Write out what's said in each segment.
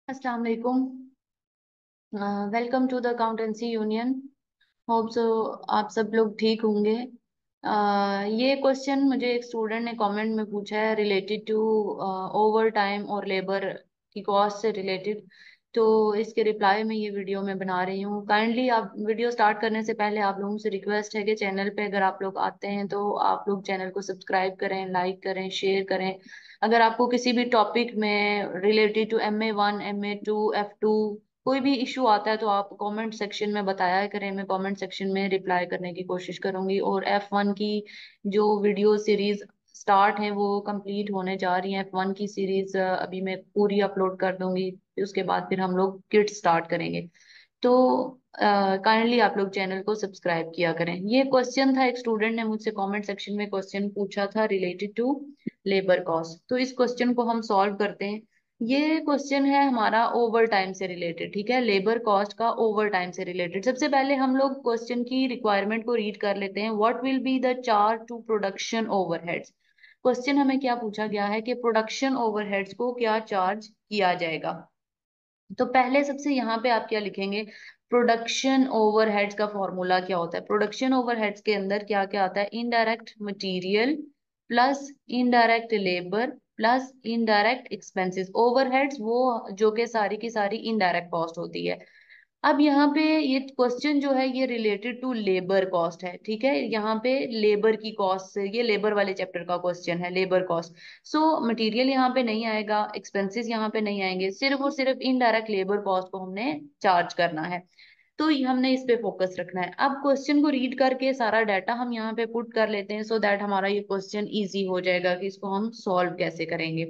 अस्सलाम वालेकुम। Welcome to the accountancy union. Hope so आप सब लोग ठीक होंगे। ये क्वेश्चन मुझे एक स्टूडेंट ने कमेंट में पूछा है रिलेटेड टू ओवर टाइम और लेबर की कॉस्ट से रिलेटेड। तो इसके रिप्लाई में ये वीडियो मैं बना रही हूँ। काइंडली आप वीडियो स्टार्ट करने से पहले आप लोगों से रिक्वेस्ट है कि चैनल पे अगर आप लोग आते हैं तो आप लोग चैनल को सब्सक्राइब करें, लाइक करें, शेयर करें। अगर आपको किसी भी टॉपिक में related to MA1, MA2, F2 कोई भी इशू आता है तो आप कमेंट सेक्शन में बताया करें। मैं कमेंट सेक्शन में रिप्लाई करने की कोशिश करूंगी। और F1 की जो वीडियो सीरीज स्टार्ट है वो कंप्लीट होने जा रही है। F1 की सीरीज अभी मैं पूरी अपलोड कर दूंगी, फिर उसके बाद फिर हम लोग किट स्टार्ट करेंगे। तो काइंडली आप लोग चैनल को सब्सक्राइब किया करें। ये क्वेश्चन था, एक स्टूडेंट ने मुझसे कमेंट सेक्शन में क्वेश्चन पूछा था रिलेटेड टू लेबर कॉस्ट। तो इस क्वेश्चन को हम सॉल्व करते हैं। ये क्वेश्चन है हमारा ओवर टाइम से रिलेटेड, ठीक है, लेबर कॉस्ट का ओवर टाइम से रिलेटेड। सबसे पहले हम लोग क्वेश्चन की रिक्वायरमेंट को रीड कर लेते हैं। What will be the charge to production overheads. Question हमें क्या पूछा गया है कि प्रोडक्शन ओवरहेड्स को क्या चार्ज किया जाएगा। तो पहले सबसे यहाँ पे आप क्या लिखेंगे, प्रोडक्शन ओवरहेड्स का फॉर्मूला क्या होता है। प्रोडक्शन ओवरहेड्स के अंदर क्या क्या आता है, indirect material plus indirect labour plus indirect expenses. Overheads वो जो कि सारी की सारी इनडायरेक्ट कॉस्ट होती है। अब यहाँ पे ये क्वेश्चन जो है ये रिलेटेड टू लेबर कॉस्ट है, ठीक है। यहाँ पे लेबर की कॉस्ट से, ये लेबर वाले चैप्टर का क्वेश्चन है, लेबर कॉस्ट। सो मटेरियल यहाँ पे नहीं आएगा, एक्सपेंसेस यहाँ पे नहीं आएंगे, सिर्फ और सिर्फ इनडायरेक्ट लेबर कॉस्ट को हमने चार्ज करना है। तो ये हमने इस पे फोकस रखना है। अब क्वेश्चन को रीड करके सारा डाटा हम यहाँ पे पुट कर लेते हैं सो दैट हमारा ये क्वेश्चन इजी हो जाएगा कि इसको हम सॉल्व कैसे करेंगे।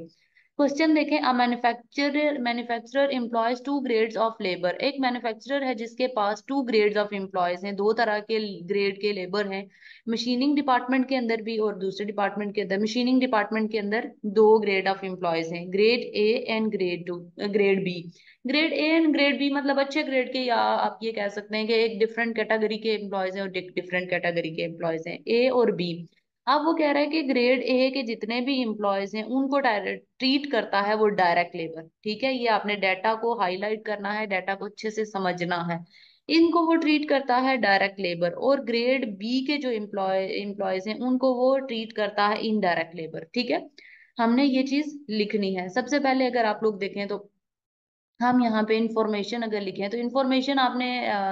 क्वेश्चन देखें, a manufacturer employs two grades of labour. एक मैन्युफैक्चरर है जिसके पास टू ग्रेड्स ऑफ एम्प्लॉयज हैं, दो तरह के ग्रेड के लेबर हैं। मशीनिंग डिपार्टमेंट के अंदर भी और दूसरे डिपार्टमेंट के अंदर। मशीनिंग डिपार्टमेंट के अंदर दो ग्रेड ऑफ एम्प्लॉयज हैं, grade A and grade B. Grade A and grade B मतलब अच्छे ग्रेड के, या आप ये कह सकते हैं कि एक डिफरेंट कैटेगरी के एम्प्लॉयज हैं और डिफरेंट कैटेगरी के एम्प्लॉयज हैं, ए और बी। अब वो कह रहा है कि ग्रेड ए के जितने भी एम्प्लॉयज हैं उनको डायरेक्ट ट्रीट करता है वो डायरेक्ट लेबर, ठीक है। ये आपने डाटा को हाईलाइट करना है, डाटा को अच्छे से समझना है। इनको वो ट्रीट करता है डायरेक्ट लेबर, और ग्रेड बी के जो एम्प्लॉयज हैं उनको वो ट्रीट करता है इनडायरेक्ट लेबर, ठीक है। हमने ये चीज लिखनी है। सबसे पहले अगर आप लोग देखें तो हम यहाँ पे इंफॉर्मेशन अगर लिखे हैं तो इंफॉर्मेशन आपने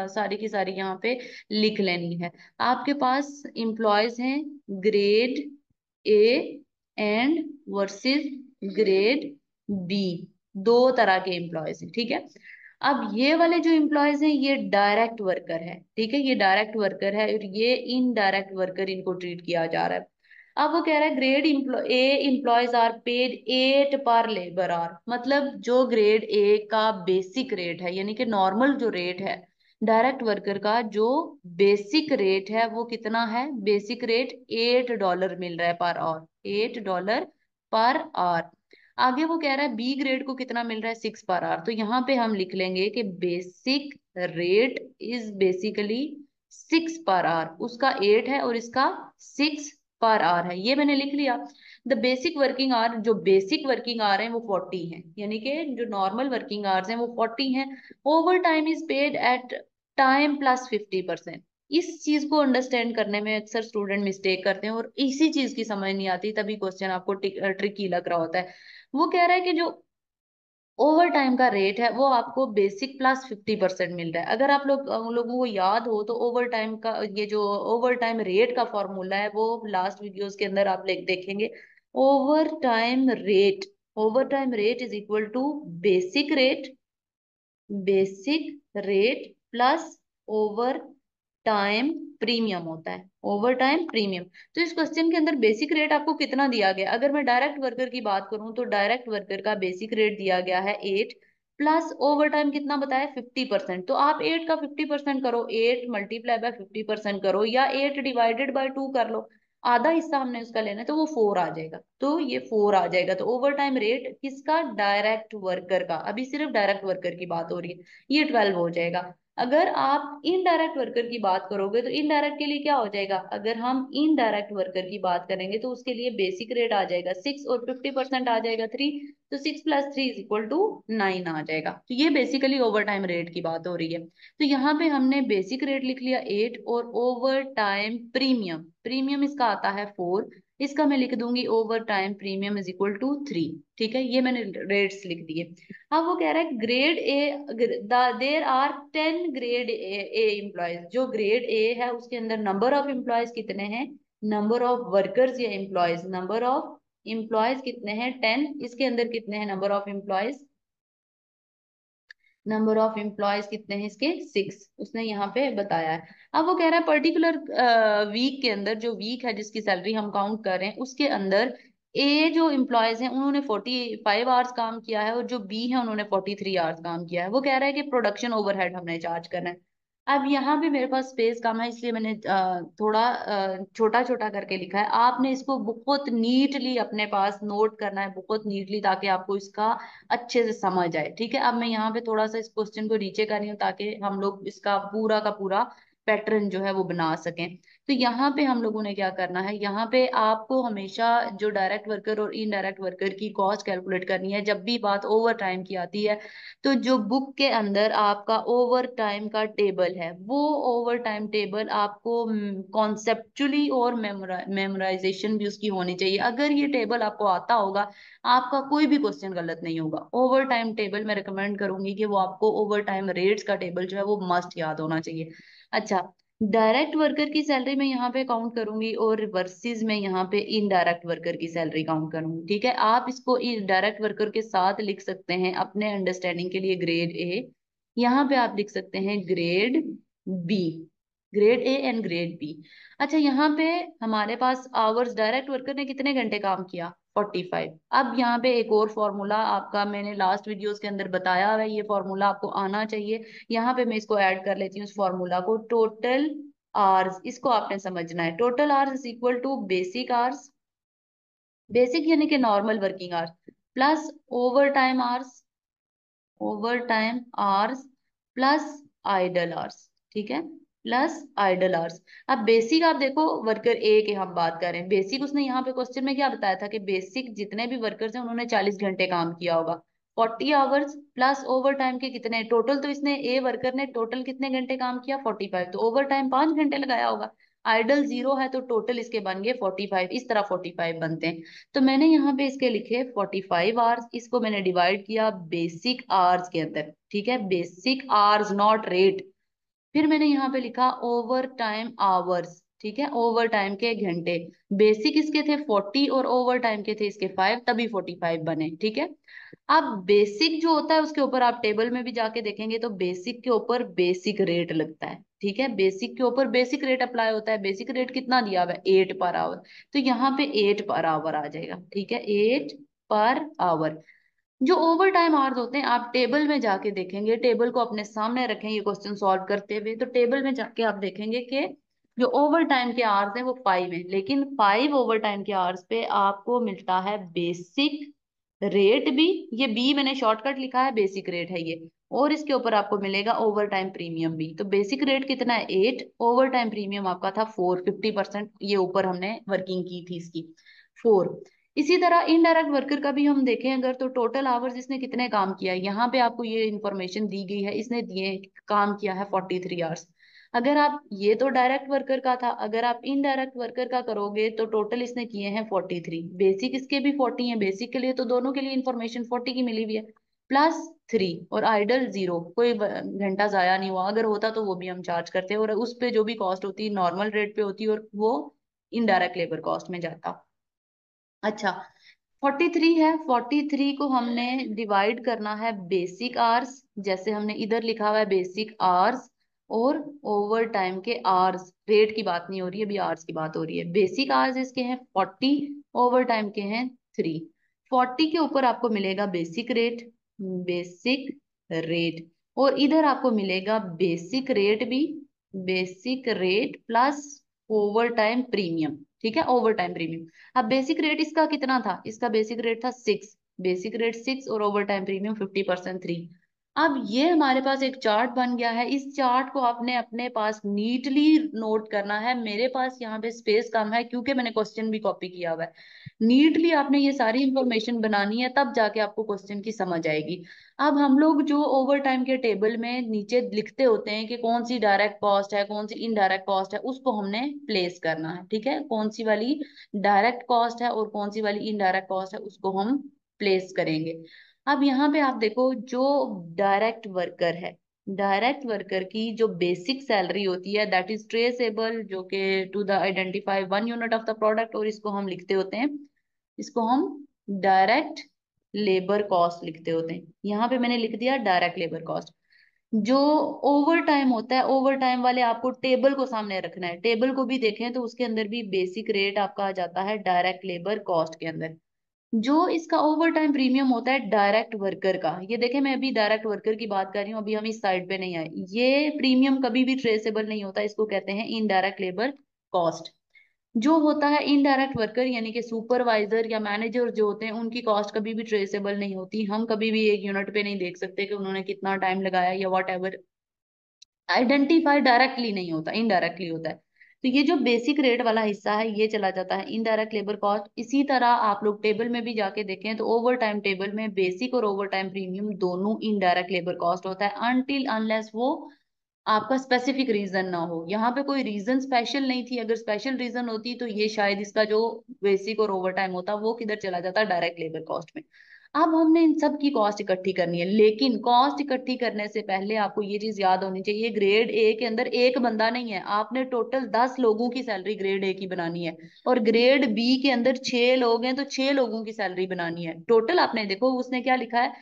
सारी की सारी यहाँ पे लिख लेनी है। आपके पास एम्प्लॉयज हैं grade A and versus grade B, दो तरह के एम्प्लॉयज हैं, ठीक है। अब ये वाले जो एम्प्लॉयज हैं ये डायरेक्ट वर्कर है, ठीक है, ये डायरेक्ट वर्कर है और ये इनडायरेक्ट वर्कर इनको ट्रीट किया जा रहा है। अब वो कह रहा है grade A employees are paid 8 पर लेबर आवर। मतलब जो ग्रेड ए का बेसिक रेट है, यानी कि नॉर्मल जो रेट है डायरेक्ट वर्कर का, जो बेसिक रेट है वो कितना है, बेसिक रेट $8 मिल रहा है पर आवर, $8 पर आवर। आगे वो कह रहा है बी ग्रेड को कितना मिल रहा है, 6 पर आवर। तो यहाँ पे हम लिख लेंगे कि basic rate is basically 6 per hour. उसका 8 है और इसका 6 पर आवर है, ये मैंने लिख लिया। द बेसिक वर्किंग आवर, जो बेसिक वर्किंग आवर है वो 40 है, यानी कि जो नॉर्मल वर्किंग आवर्स हैं वो 40 हैं। Overtime is paid at time plus 50%। इस चीज को अंडरस्टैंड करने में अक्सर स्टूडेंट मिस्टेक करते हैं और इसी चीज की समझ नहीं आती, तभी क्वेश्चन आपको ट्रिकी लग रहा होता है। वो कह रहा है कि जो ओवर टाइम का रेट है वो आपको बेसिक प्लस 50% मिल रहा है। अगर आप लोग उन लोगों को याद हो तो ओवर टाइम का ये जो ओवर टाइम रेट का फॉर्मूला है वो लास्ट वीडियोस के अंदर आप देखेंगे। Overtime rate, overtime rate is equal to basic rate, basic rate plus overtime premium होता है, ओवर टाइम प्रीमियम। तो इस क्वेश्चन के अंदर बेसिक रेट आपको कितना दिया गया, अगर मैं डायरेक्ट वर्कर की बात करूं तो डायरेक्ट वर्कर का बेसिक रेट दिया गया है 8 प्लस ओवर टाइम कितना बताया 50%। तो आप 8 का 50% करो, 8 मल्टीप्लाई बाय 50% करो, या 8 डिवाइडेड बाय 2 कर लो। आधा हिस्सा हमने उसका लेना है तो वो 4 आ जाएगा, तो ये 4 आ जाएगा। तो ओवर टाइम रेट किसका, डायरेक्ट वर्कर का, अभी सिर्फ डायरेक्ट वर्कर की बात हो रही है, ये 12 हो जाएगा। अगर आप इनडायरेक्ट वर्कर की बात करोगे तो इनडायरेक्ट के लिए क्या हो जाएगा, अगर हम इनडायरेक्ट वर्कर की बात करेंगे तो उसके लिए बेसिक रेट आ जाएगा 6 और 50% आ जाएगा 3, तो 6 + 3 = 9 आ जाएगा। तो ये बेसिकली ओवर टाइम रेट की बात हो रही है। तो यहाँ पे हमने बेसिक रेट लिख लिया 8 और ओवर टाइम प्रीमियम, प्रीमियम इसका आता है 4, इसका मैं लिख दूंगी ओवर टाइम प्रीमियम = 3। ठीक है, ये मैंने रेट्स लिख दिए। अब वो कह रहा है grade A, there are 10 grade A employees, जो ग्रेड ए है उसके अंदर नंबर ऑफ एम्प्लॉयज कितने हैं, नंबर ऑफ वर्कर्स या एम्प्लॉयज, नंबर ऑफ एम्प्लॉयज कितने हैं 10, इसके अंदर कितने हैं number of employees, number of employees कितने हैं इसके 6, उसने यहाँ पे बताया है। अब वो कह रहा है पर्टिकुलर वीक के अंदर, जो वीक है जिसकी सैलरी हम काउंट कर रहे हैं उसके अंदर ए जो एम्प्लॉयज हैं उन्होंने 45 आवर्स काम किया है और जो बी है उन्होंने 43 आवर्स काम किया है। वो कह रहा है कि प्रोडक्शन ओवरहेड हमने चार्ज करना है। अब यहाँ पे मेरे पास स्पेस कम है इसलिए मैंने थोड़ा छोटा छोटा करके लिखा है। आपने इसको बहुत नीटली अपने पास नोट करना है, बहुत नीटली, ताकि आपको इसका अच्छे से समझ आए। ठीक है, अब मैं यहाँ पे थोड़ा सा इस क्वेश्चन को नीचे कर रही हूँ ताकि हम लोग इसका पूरा का पूरा पैटर्न जो है वो बना सकें। तो यहाँ पे हम लोगों ने क्या करना है, यहाँ पे आपको हमेशा जो डायरेक्ट वर्कर और इनडायरेक्ट वर्कर की कॉस्ट कैलकुलेट करनी है जब भी बात ओवर टाइम की आती है। तो जो बुक के अंदर आपका ओवर टाइम का टेबल है वो ओवर टाइम टेबल आपको कॉन्सेप्चुअली और मेमोराइजेशन भी उसकी होनी चाहिए। अगर ये टेबल आपको आता होगा आपका कोई भी क्वेश्चन गलत नहीं होगा। ओवर टाइम टेबल मैं रिकमेंड करूंगी कि वो आपको ओवर टाइम रेट्स का टेबल जो है वो मस्ट याद होना चाहिए। अच्छा, डायरेक्ट वर्कर की सैलरी मैं यहाँ पे काउंट करूंगी और वर्सेस में यहाँ पे इनडायरेक्ट वर्कर की सैलरी काउंट करूंगी। ठीक है, आप इसको डायरेक्ट वर्कर के साथ लिख सकते हैं अपने अंडरस्टैंडिंग के लिए ग्रेड ए, यहाँ पे आप लिख सकते हैं grade B, grade A and grade B. अच्छा, यहाँ पे हमारे पास आवर्स, डायरेक्ट वर्कर ने कितने घंटे काम किया 45। अब यहाँ पे एक और फॉर्मूला आपका मैंने लास्ट वीडियोस के अंदर बताया हुआ है, ये फॉर्मूला आपको आना चाहिए। यहाँ पे मैं इसको ऐड कर लेती हूँ इस फॉर्मूला को, टोटल आवर्स, इसको आपने समझना है। Total hours = basic hours, basic यानी कि normal working hours, plus overtime hours, overtime hours plus idle hours. ठीक है, प्लस आइडल आवर्स। अब बेसिक आप देखो, वर्कर ए के हम बात करें, बेसिक उसने यहाँ पे क्वेश्चन में क्या बताया था कि बेसिक जितने भी वर्कर्स हैं उन्होंने 40 घंटे काम किया होगा, 40 आवर्स प्लस ओवर टाइम के कितने टोटल, तो इसने ए वर्कर ने टोटल कितने घंटे काम किया 45, तो ओवर टाइम 5 घंटे लगाया होगा। आइडल 0 है तो टोटल इसके बन गए 45, इस तरह 45 बनते हैं। तो मैंने यहाँ पे इसके लिखे 45 आवर्स, इसको मैंने डिवाइड किया बेसिक आवर्स के अंदर। ठीक है, बेसिक आवर्स नॉट रेट। फिर मैंने यहाँ पे लिखा ओवर टाइम आवर्स। ठीक है, ओवर टाइम के घंटे, बेसिक इसके थे 40 और ओवर टाइम के थे इसके 5, तभी 45 बने। ठीक है, अब बेसिक जो होता है उसके ऊपर आप टेबल में भी जाके देखेंगे तो बेसिक के ऊपर बेसिक रेट लगता है। ठीक है, बेसिक के ऊपर बेसिक रेट अप्लाई होता है। बेसिक रेट कितना दिया हुआ है 8 पर आवर, तो यहाँ पे 8 पर आवर आ जाएगा। ठीक है, 8 पर आवर। जो ओवर टाइम आवर्स होते हैं आप टेबल में जाके देखेंगे, टेबल को अपने सामने रखें ये क्वेश्चन सॉल्व करते हुए, तो टेबल में जाके आप देखेंगे कि जो ओवर टाइम के आवर्स हैं वो 5 हैं, लेकिन 5 ओवर टाइम के आवर्स पे आपको मिलता है बेसिक रेट भी, ये बी मैंने शॉर्टकट लिखा है, बेसिक रेट है ये, और इसके ऊपर आपको मिलेगा ओवर टाइम प्रीमियम भी। तो बेसिक रेट कितना है 8, ओवर टाइम प्रीमियम आपका था 4, 50% ये ऊपर हमने वर्किंग की थी इसकी 4। इसी तरह इनडायरेक्ट वर्कर का भी हम देखें अगर, तो टोटल आवर्स इसने कितने काम किया है यहाँ पे आपको ये इन्फॉर्मेशन दी गई है, इसने दिए काम किया है 43 आवर्स। अगर आप, ये तो डायरेक्ट वर्कर का था, अगर आप इनडायरेक्ट वर्कर का करोगे तो टोटल इसने किए हैं 43, बेसिक इसके भी 40 है, बेसिक के लिए तो दोनों के लिए इन्फॉर्मेशन 40 की मिली हुई है, +3 और आइडल 0, कोई घंटा जाया नहीं हुआ, अगर होता तो वो भी हम चार्ज करते और उस पे जो भी कॉस्ट होती नॉर्मल रेट पे होती और वो इनडायरेक्ट लेबर कॉस्ट में जाता। अच्छा, 43 है, 43 को हमने डिवाइड करना है बेसिक आवर्स, जैसे हमने इधर लिखा हुआ है बेसिक आवर्स और ओवर टाइम के आवर्स, रेट की बात नहीं हो रही है अभी, आवर्स की बात हो रही है। बेसिक आवर्स इसके हैं 40, ओवर टाइम के हैं 3। 40 के ऊपर आपको मिलेगा बेसिक रेट, बेसिक रेट, और इधर आपको मिलेगा बेसिक रेट भी, basic rate plus overtime premium. ठीक है, ओवर टाइम प्रीमियम। अब बेसिक रेट इसका कितना था, इसका बेसिक रेट था 6, बेसिक रेट 6 और ओवर टाइम प्रीमियम 50% 3। अब ये हमारे पास एक चार्ट बन गया है। इस चार्ट को आपने अपने पास नीटली नोट करना है। मेरे पास यहाँ पे स्पेस कम है क्योंकि मैंने क्वेश्चन भी कॉपी किया हुआ है। नीटली आपने ये सारी इंफॉर्मेशन बनानी है, तब जाके आपको क्वेश्चन की समझ आएगी। अब हम लोग जो ओवर टाइम के टेबल में नीचे लिखते होते हैं कि कौन सी डायरेक्ट कॉस्ट है, कौन सी इनडायरेक्ट कॉस्ट है, उसको हमने प्लेस करना है। ठीक है, कौन सी वाली डायरेक्ट कॉस्ट है और कौन सी वाली इनडायरेक्ट कॉस्ट है, उसको हम प्लेस करेंगे। अब यहाँ पे आप देखो, जो डायरेक्ट वर्कर है, डायरेक्ट वर्कर की जो बेसिक सैलरी होती है दैट इज ट्रेसेबल, जो कि to the identify one unit of the product, और इसको हम लिखते होते हैं, इसको हम डायरेक्ट लेबर कॉस्ट लिखते होते हैं। यहाँ पे मैंने लिख दिया डायरेक्ट लेबर कॉस्ट। जो ओवर टाइम होता है, ओवर टाइम वाले आपको टेबल को सामने रखना है। टेबल को भी देखें तो उसके अंदर भी बेसिक रेट आपका आ जाता है डायरेक्ट लेबर कॉस्ट के अंदर। जो इसका ओवर टाइम प्रीमियम होता है डायरेक्ट वर्कर का, ये देखें मैं अभी डायरेक्ट वर्कर की बात कर रही हूँ, अभी हम इस साइड पे नहीं आए। ये प्रीमियम कभी भी ट्रेसेबल नहीं होता, इसको कहते हैं इनडायरेक्ट लेबर कॉस्ट। जो होता है इनडायरेक्ट वर्कर यानी कि सुपरवाइजर या मैनेजर जो होते हैं, उनकी कॉस्ट कभी भी ट्रेसेबल नहीं होती। हम कभी भी एक यूनिट पे नहीं देख सकते कि उन्होंने कितना टाइम लगाया या वॉट एवर। आइडेंटिफाई डायरेक्टली नहीं होता, इनडायरेक्टली होता है। तो ये जो बेसिक रेट वाला हिस्सा है ये चला जाता है इनडायरेक्ट लेबर कॉस्ट। इसी तरह आप लोग टेबल में भी जाके देखें तो ओवर टाइम टेबल में बेसिक और ओवर टाइम प्रीमियम दोनों इनडायरेक्ट लेबर कॉस्ट होता है, अनटिल अनलेस वो आपका स्पेसिफिक रीजन ना हो। यहाँ पे कोई रीजन स्पेशल नहीं थी, अगर स्पेशल रीजन होती तो ये शायद इसका जो बेसिक और ओवर टाइम होता वो किधर चला जाता, डायरेक्ट लेबर कॉस्ट में। अब हमने इन सब की कॉस्ट इकट्ठी करनी है, लेकिन कॉस्ट इकट्ठी करने से पहले आपको ये चीज याद होनी चाहिए, ग्रेड ए के अंदर एक बंदा नहीं है, आपने टोटल 10 लोगों की सैलरी ग्रेड ए की बनानी है। और ग्रेड बी के अंदर 6 लोग हैं तो 6 लोगों की सैलरी बनानी है टोटल। आपने देखो उसने क्या लिखा है,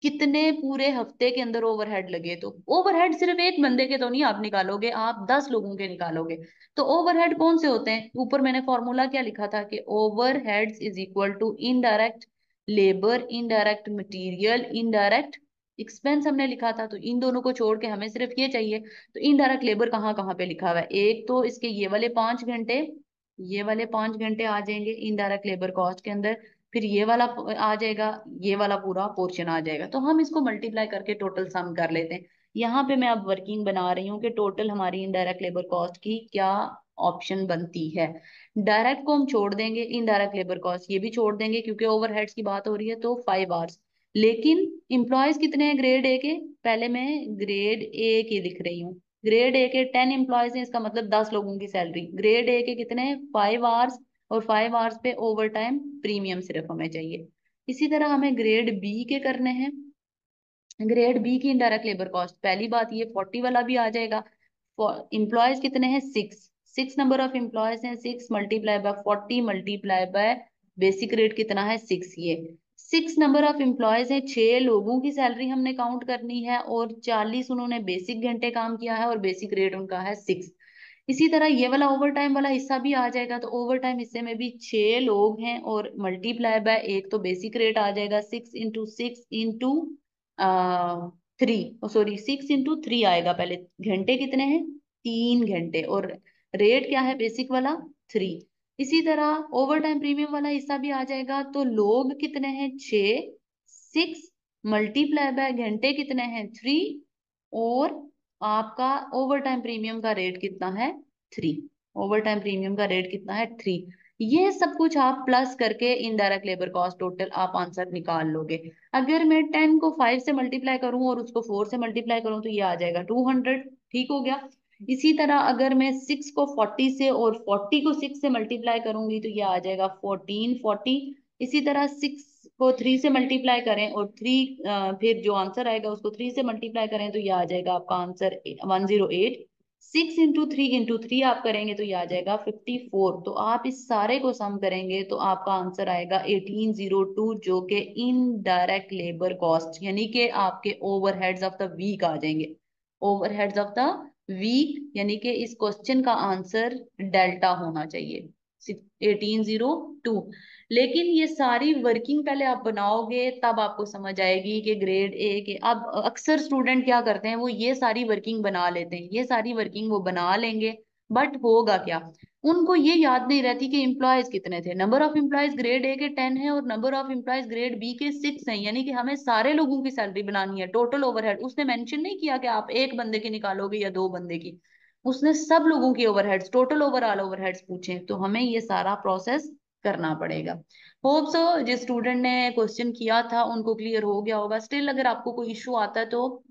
कितने पूरे हफ्ते के अंदर ओवरहेड लगे। तो ओवरहेड सिर्फ एक बंदे के तो नहीं आप निकालोगे, आप 10 लोगों के निकालोगे। तो ओवरहेड कौन से होते हैं, ऊपर मैंने फॉर्मूला क्या लिखा था कि overheads is equal to indirect labour, indirect material, indirect expense हमने लिखा था। तो इन दोनों को छोड़ के हमें सिर्फ ये चाहिए। तो इनडायरेक्ट लेबर कहाँ कहाँ पे लिखा हुआ है, एक तो इसके ये वाले 5 घंटे, ये वाले 5 घंटे आ जाएंगे इनडायरेक्ट लेबर कॉस्ट के अंदर। फिर ये वाला आ जाएगा, ये वाला पूरा पोर्शन आ जाएगा। तो हम इसको मल्टीप्लाई करके टोटल सम कर लेते हैं। यहाँ पे मैं अब वर्किंग बना रही हूँ कि टोटल हमारी इनडायरेक्ट लेबर कॉस्ट की क्या ऑप्शन बनती है। डायरेक्ट को हम छोड़ देंगे, इनडायरेक्ट लेबर कॉस्ट ये भी छोड़ देंगे क्योंकि ओवरहेड्स की बात हो रही है, तो 5 आवर्स। लेकिन एम्प्लॉयज कितने हैं ग्रेड ए के, पहले मैं ग्रेड ए के लिख रही हूँ। ग्रेड ए के 10 एम्प्लॉयज हैं, इसका मतलब 10 लोगों की सैलरी। ग्रेड ए के कितने हैं, 5 आवर्स, और 5 आवर्स पे ओवर टाइम प्रीमियम सिर्फ हमें चाहिए। इसी तरह हमें ग्रेड बी के करने हैं। ग्रेड बी की इनडायरेक्ट लेबर कॉस्ट, पहली बात ये 40 वाला भी आ जाएगा। एम्प्लॉयज कितने हैं, 6, 6 नंबर ऑफ एम्प्लॉयज हैं, 6 multiply by 40 multiply by basic rate कितना है 6। ये 6 नंबर ऑफ एम्प्लॉयज हैं, 6 लोगों की सैलरी हमने काउंट करनी है, और 40 उन्होंने बेसिक घंटे काम किया है और बेसिक रेट उनका है 6। इसी तरह ये वाला ओवर टाइम वाला हिस्सा भी आ जाएगा। तो ओवर टाइम हिस्से में भी 6 लोग हैं और मल्टीप्लाई बाय एक तो बेसिक रेट आ जाएगा, 6 इंटू 6 इंटू 3, सॉरी 6 इंटू 3 आएगा। पहले घंटे कितने हैं, 3 घंटे, और रेट क्या है बेसिक वाला, 3। इसी तरह ओवर टाइम प्रीमियम वाला हिस्सा भी आ जाएगा। तो लोग कितने हैं, 6, 6 मल्टीप्लाई बाय घंटे कितने हैं, 3, और आपका ओवर टाइम प्रीमियम का रेट कितना है, 3। ओवर टाइम प्रीमियम का रेट कितना है, 3। ये सब कुछ आप प्लस करके इनडायरेक्ट लेबर कॉस्ट टोटल आप आंसर निकाल लोगे। अगर मैं 10 को 5 से मल्टीप्लाई करूं और उसको 4 से मल्टीप्लाई करूं तो ये आ जाएगा 200। ठीक हो गया। इसी तरह अगर मैं 6 को 40 से और 40 को 6 से मल्टीप्लाई करूंगी तो ये आ जाएगा 1440। इसी तरह 6 को 3 से मल्टीप्लाई करें और 3 फिर जो आंसर आएगा उसको 3 से मल्टीप्लाई करें तो ये आ जाएगा आपका आंसर 108। 6 इंटू 3 आप करेंगे तो ये आ जाएगा 54। तो आप इस सारे को सम करेंगे तो आपका आंसर आएगा 1802, जो कि इनडायरेक्ट लेबर कॉस्ट यानी कि आपके ओवरहेड्स ऑफ द वीक आ जाएंगे। ओवरहेड्स ऑफ द वीक यानी कि इस क्वेश्चन का आंसर डेल्टा होना चाहिए 1802। लेकिन ये सारी वर्किंग पहले आप बनाओगे तब आपको समझ आएगी कि ग्रेड ए के। अब अक्सर स्टूडेंट क्या करते हैं, वो ये सारी वर्किंग बना लेते हैं, ये सारी वर्किंग वो बना लेंगे, बट होगा क्या, उनको ये याद नहीं रहती कि एम्प्लॉयज कितने थे। Number of employees grade A के 10 है और number of employees grade B के 6 हैं, यानी कि हमें सारे लोगों की सैलरी बनानी है। टोटल ओवरहेड उसने मेंशन नहीं किया कि आप एक बंदे की निकालोगे या दो बंदे की, उसने सब लोगों की ओवरहेड्स, टोटल ओवरऑल ओवरहेड्स पूछे, तो हमें ये सारा प्रोसेस करना पड़ेगा। होप सो जिस स्टूडेंट ने क्वेश्चन किया था उनको क्लियर हो गया होगा। स्टिल अगर आपको कोई इशू आता है तो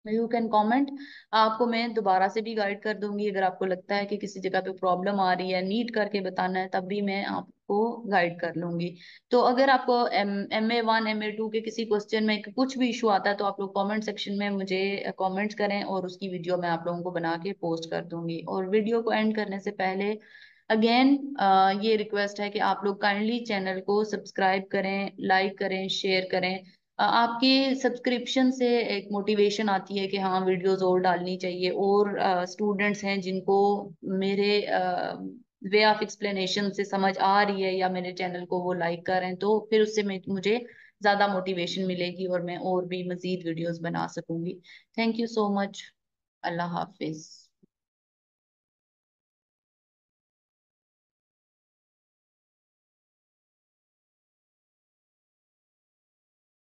यू कैन कॉमेंट, आपको मैं दोबारा से भी गाइड कर दूंगी। अगर आपको लगता है कि किसी जगह पे प्रॉब्लम आ रही है, नीट करके बताना है, तब भी मैं आपको गाइड कर लूंगी। तो अगर आपको MA1 MA2 के किसी क्वेश्चन में कुछ भी इशू आता है तो आप लोग कमेंट सेक्शन में मुझे कमेंट्स करें और उसकी वीडियो मैं आप लोगों को बना के पोस्ट कर दूंगी। और वीडियो को एंड करने से पहले अगेन ये रिक्वेस्ट है कि आप लोग काइंडली चैनल को सब्सक्राइब करें, लाइक करें, शेयर करें। आपकी सब्सक्रिप्शन से एक मोटिवेशन आती है कि हाँ वीडियोस और डालनी चाहिए, और स्टूडेंट्स हैं जिनको मेरे वे ऑफ एक्सप्लेनेशन से समझ आ रही है या मेरे चैनल को वो लाइक कर रहे हैं, तो फिर उससे मुझे ज्यादा मोटिवेशन मिलेगी और मैं और भी मजीद वीडियोस बना सकूंगी। Thank you so much. अल्लाह हाफिज।